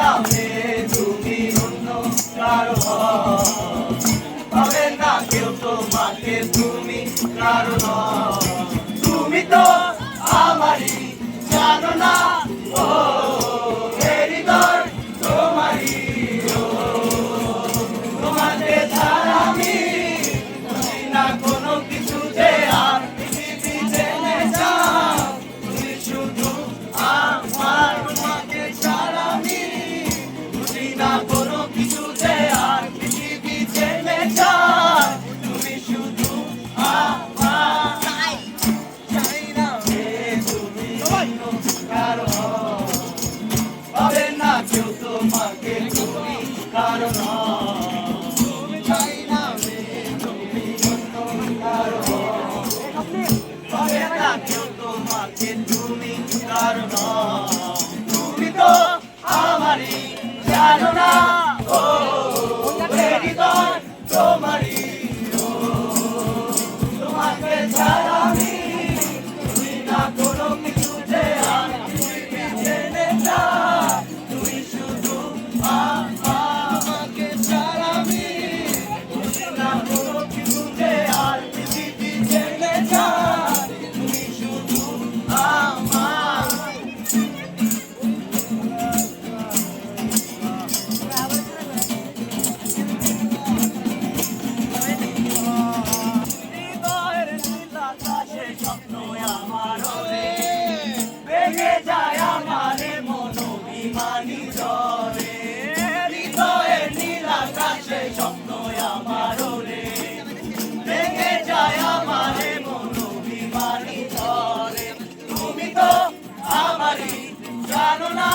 নামে তুমি অন্য কারো হবে না কেউ তোমাকে তুমি কারণ তুমি তো আমারই জানো না ও হৃদয় তোমারই তোমাকে ছাড়া আমি বুঝি না কোনো কিছু যে আর পৃথিবী জেনে যাও তুমি শুধু আমার তোমাকে ছাড়া আমি বুঝি না কোনো কিছু যে আর পৃথিবী জেনে যাও তুমি শুধু আমার চাই না তুমি কারো হবে না কেউ তোমাকে তুমি কারণ চাই না তুমি কারো হবে না কেউ তোমাকে তুমি কারণ তুমি তো আমারই জানো না ও হৃদয় তোমারই তোমাকে ছাড়া আমি তুমি না কোনো কিছু যে আর পৃথিবী জেনে যা তুমি শুধু আমাকে ছাড়া আমি তুমি না কোনো কিছু যে আর পৃথিবী জেনে যা তুমি শুধু আমার হৃদয়ের নীল আকাশে স্বপ্ন আমার রে ভেঙে যায় আমার মন অভিমানী ঝড়ে হৃদয়ের নীল আকাশে স্বপ্ন আমার রে ভেঙে যায় আমার মন অভিমানী ঝড়ে তুমি তো আমারই জানো না